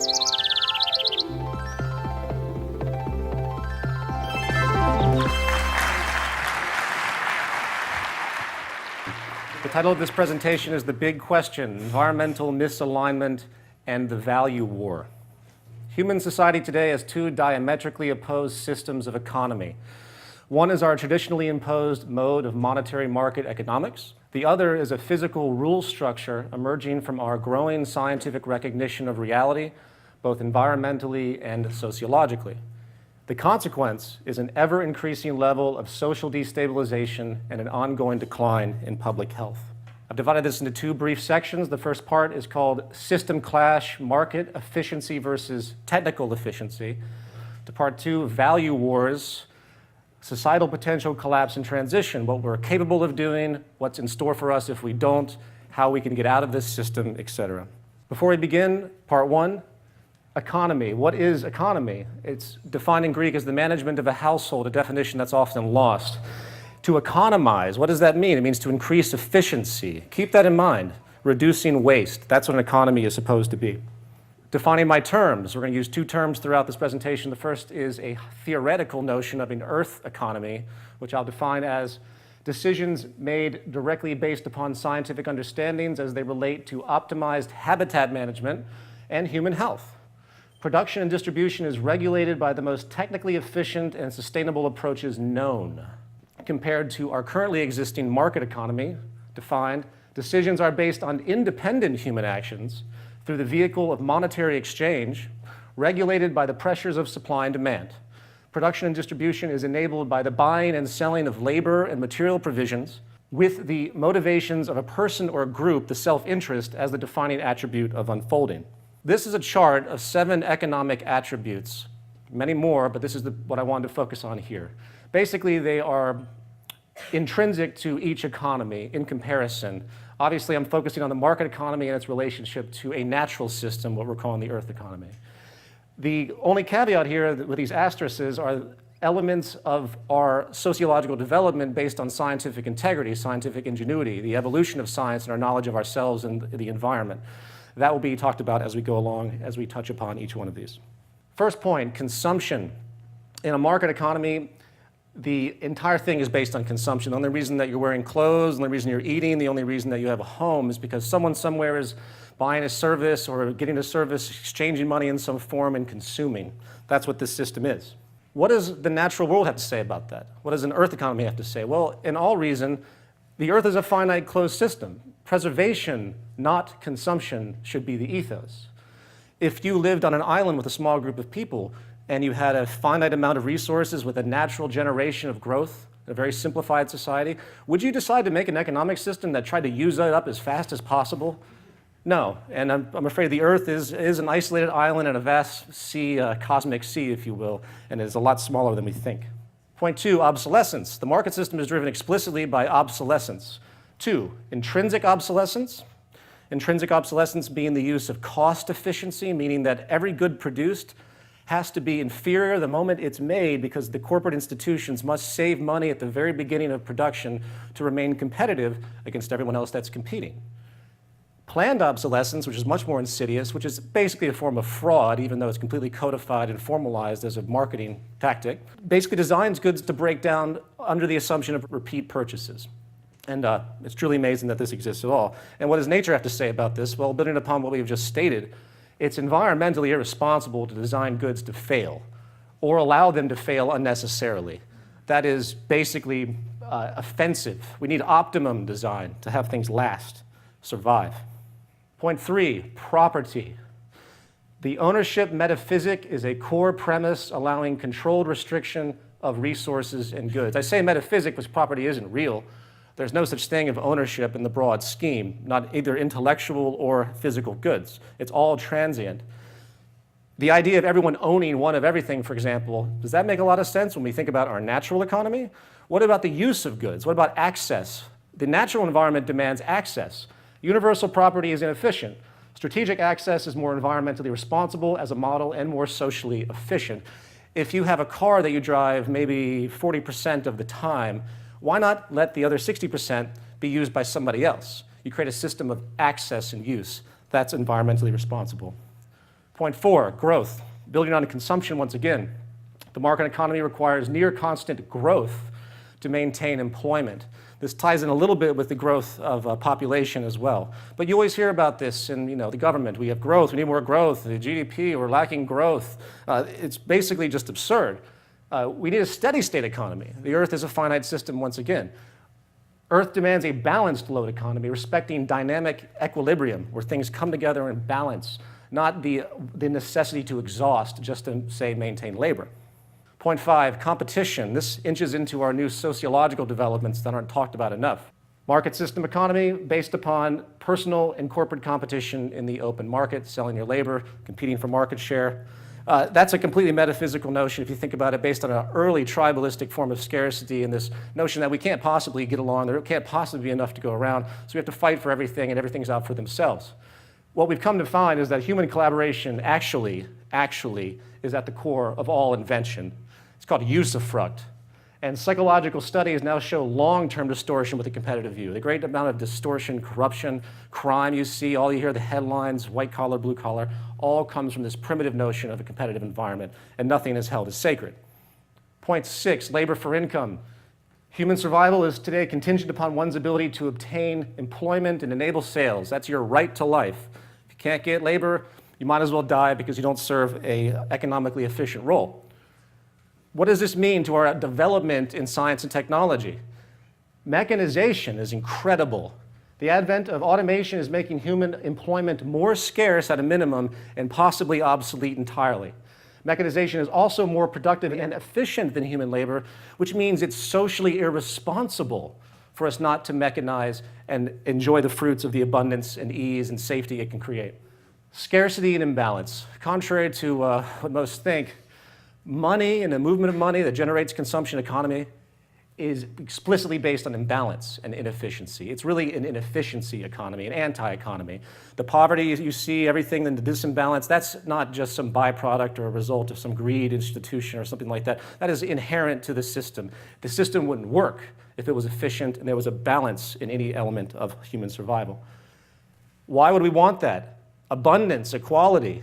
The title of this presentation is The Big Question: Environmental Misalignment and the Value War. Human society today has two diametrically opposed systems of economy. One is our traditionally imposed mode of monetary market economics. The other is a physical rule structure emerging from our growing scientific recognition of reality, both environmentally and sociologically. The consequence is an ever-increasing level of social destabilization and an ongoing decline in public health. I've divided this into two brief sections. The first part is called System Clash, Market Efficiency versus Technical Efficiency. To part two, Value Wars, Societal Potential Collapse and Transition, what we're capable of doing, what's in store for us if we don't, how we can get out of this system, etc. Before we begin, part one, economy. What is economy? It's defined in Greek as the management of a household, a definition that's often lost. To economize, what does that mean? It means to increase efficiency. Keep that in mind. Reducing waste. That's what an economy is supposed to be. Defining my terms. We're going to use two terms throughout this presentation. The first is a theoretical notion of an earth economy, which I'll define as decisions made directly based upon scientific understandings as they relate to optimized habitat management and human health. Production and distribution is regulated by the most technically efficient and sustainable approaches known. Compared to our currently existing market economy, defined, decisions are based on independent human actions through the vehicle of monetary exchange, regulated by the pressures of supply and demand. Production and distribution is enabled by the buying and selling of labor and material provisions, with the motivations of a person or a group, the self-interest, as the defining attribute of unfolding. This is a chart of 7 economic attributes, many more, but this is what I wanted to focus on here. Basically, they are intrinsic to each economy in comparison. Obviously, I'm focusing on the market economy and its relationship to a natural system, what we're calling the earth economy. The only caveat here with these asterisks are elements of our sociological development based on scientific integrity, scientific ingenuity, the evolution of science and our knowledge of ourselves and the environment. That will be talked about as we go along, as we touch upon each one of these. First point, consumption. In a market economy, the entire thing is based on consumption. The only reason that you're wearing clothes, the only reason you're eating, the only reason that you have a home is because someone somewhere is buying a service or getting a service, exchanging money in some form and consuming. That's what this system is. What does the natural world have to say about that? What does an earth economy have to say? Well, in all reason, the earth is a finite closed system. Preservation, not consumption, should be the ethos. If you lived on an island with a small group of people and you had a finite amount of resources with a natural generation of growth, a very simplified society, would you decide to make an economic system that tried to use that up as fast as possible? No, and I'm afraid the Earth is an isolated island in a vast sea, cosmic sea, if you will, and is a lot smaller than we think. Point two, obsolescence. The market system is driven explicitly by obsolescence. 2, intrinsic obsolescence. Intrinsic obsolescence being the use of cost efficiency, meaning that every good produced has to be inferior the moment it's made because the corporate institutions must save money at the very beginning of production to remain competitive against everyone else that's competing. Planned obsolescence, which is much more insidious, which is basically a form of fraud, even though it's completely codified and formalized as a marketing tactic, basically designs goods to break down under the assumption of repeat purchases. And it's truly amazing that this exists at all. And what does nature have to say about this? Well, building upon what we've just stated, it's environmentally irresponsible to design goods to fail or allow them to fail unnecessarily. That is basically offensive. We need optimum design to have things last, survive. Point 3, property. The ownership metaphysic is a core premise allowing controlled restriction of resources and goods. I say metaphysic because property isn't real. There's no such thing of ownership in the broad scheme, not either intellectual or physical goods. It's all transient. The idea of everyone owning one of everything, for example, does that make a lot of sense when we think about our natural economy? What about the use of goods? What about access? The natural environment demands access. Universal property is inefficient. Strategic access is more environmentally responsible as a model and more socially efficient. If you have a car that you drive maybe 40% of the time, why not let the other 60% be used by somebody else? You create a system of access and use. That's environmentally responsible. Point 4, growth. Building on consumption once again. The market economy requires near constant growth to maintain employment. This ties in a little bit with the growth of population as well. But you always hear about this in the government. We have growth, we need more growth, the GDP, we're lacking growth. It's basically just absurd. We need a steady state economy. The Earth is a finite system once again. Earth demands a balanced load economy, respecting dynamic equilibrium, where things come together in balance, not the necessity to exhaust just to, say, maintain labor. Point 5, competition. This inches into our new sociological developments that aren't talked about enough. Market system economy based upon personal and corporate competition in the open market, selling your labor, competing for market share. That's a completely metaphysical notion if you think about it, based on an early tribalistic form of scarcity and this notion that we can't possibly get along, there can't possibly be enough to go around, so we have to fight for everything and everything's out for themselves. What we've come to find is that human collaboration actually is at the core of all invention. It's called usufruct. And psychological studies now show long-term distortion with the competitive view. The great amount of distortion, corruption, crime you see, all you hear, the headlines, white collar, blue collar, all comes from this primitive notion of a competitive environment, and nothing is held as sacred. Point 6, labor for income. Human survival is today contingent upon one's ability to obtain employment and enable sales. That's your right to life. If you can't get labor, you might as well die because you don't serve an economically efficient role. What does this mean to our development in science and technology? Mechanization is incredible. The advent of automation is making human employment more scarce at a minimum and possibly obsolete entirely. Mechanization is also more productive and efficient than human labor, which means it's socially irresponsible for us not to mechanize and enjoy the fruits of the abundance and ease and safety it can create. Scarcity and imbalance. Contrary to what most think, money and the movement of money that generates consumption economy is explicitly based on imbalance and inefficiency. It's really an inefficiency economy, an anti-economy. The poverty you see, everything in the disimbalance, that's not just some byproduct or a result of some greed institution or something like that. That is inherent to the system. The system wouldn't work if it was efficient and there was a balance in any element of human survival. Why would we want that? Abundance, equality.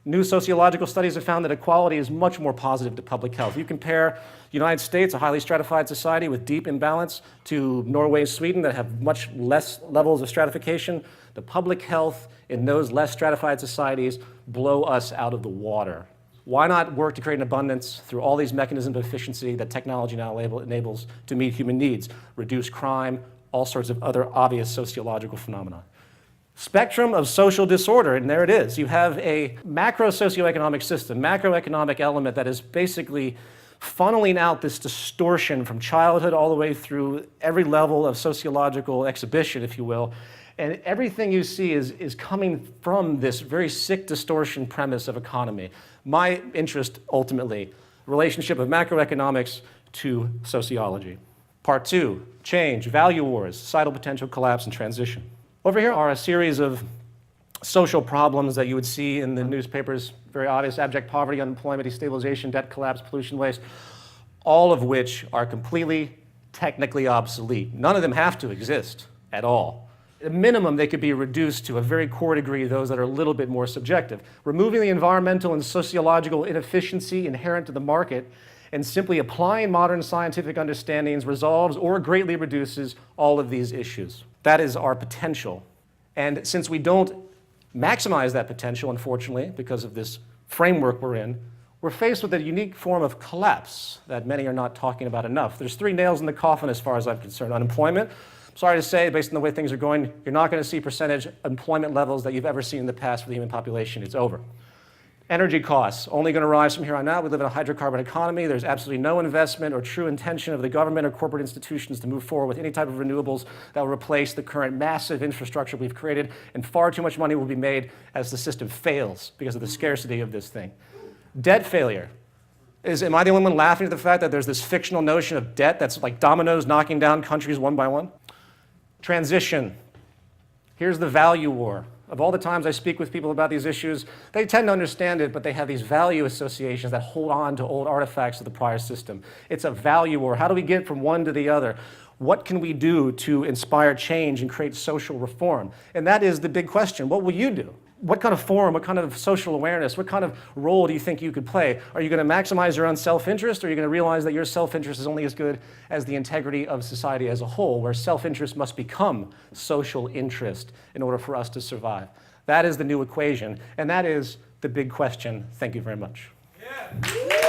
New sociological studies have found that equality is much more positive to public health. You compare the United States, a highly stratified society with deep imbalance, to Norway and Sweden that have much less levels of stratification. The public health in those less stratified societies blow us out of the water. Why not work to create an abundance through all these mechanisms of efficiency that technology now enables to meet human needs, reduce crime, all sorts of other obvious sociological phenomena? Spectrum of social disorder, and there it is. You have a macro socioeconomic system, macroeconomic element that is basically funneling out this distortion from childhood all the way through every level of sociological exhibition, if you will. And everything you see is coming from this very sick distortion premise of economy. My interest, ultimately, relationship of macroeconomics to sociology. Part 2, change, value wars, societal potential collapse and transition. Over here are a series of social problems that you would see in the newspapers, very obvious: abject poverty, unemployment, destabilization, debt collapse, pollution, waste, all of which are completely technically obsolete. None of them have to exist at all. At minimum, they could be reduced to a very core degree, those that are a little bit more subjective. Removing the environmental and sociological inefficiency inherent to the market and simply applying modern scientific understandings resolves or greatly reduces all of these issues. That is our potential. And since we don't maximize that potential, unfortunately, because of this framework we're in, we're faced with a unique form of collapse that many are not talking about enough. There's 3 nails in the coffin as far as I'm concerned. Unemployment, sorry to say, based on the way things are going, you're not going to see percentage employment levels that you've ever seen in the past for the human population. It's over. Energy costs, only going to rise from here on out. We live in a hydrocarbon economy. There's absolutely no investment or true intention of the government or corporate institutions to move forward with any type of renewables that will replace the current massive infrastructure we've created, and far too much money will be made as the system fails because of the scarcity of this thing. Debt failure. Am I the only one laughing at the fact that there's this fictional notion of debt that's like dominoes knocking down countries one by one? Transition. Here's the value war. Of all the times I speak with people about these issues, they tend to understand it, but they have these value associations that hold on to old artifacts of the prior system. It's a value war. How do we get from one to the other? What can we do to inspire change and create social reform? And that is the big question. What will you do? What kind of forum, what kind of social awareness, what kind of role do you think you could play? Are you going to maximize your own self-interest, or are you going to realize that your self-interest is only as good as the integrity of society as a whole, where self-interest must become social interest in order for us to survive? That is the new equation, and that is the big question. Thank you very much. Yeah.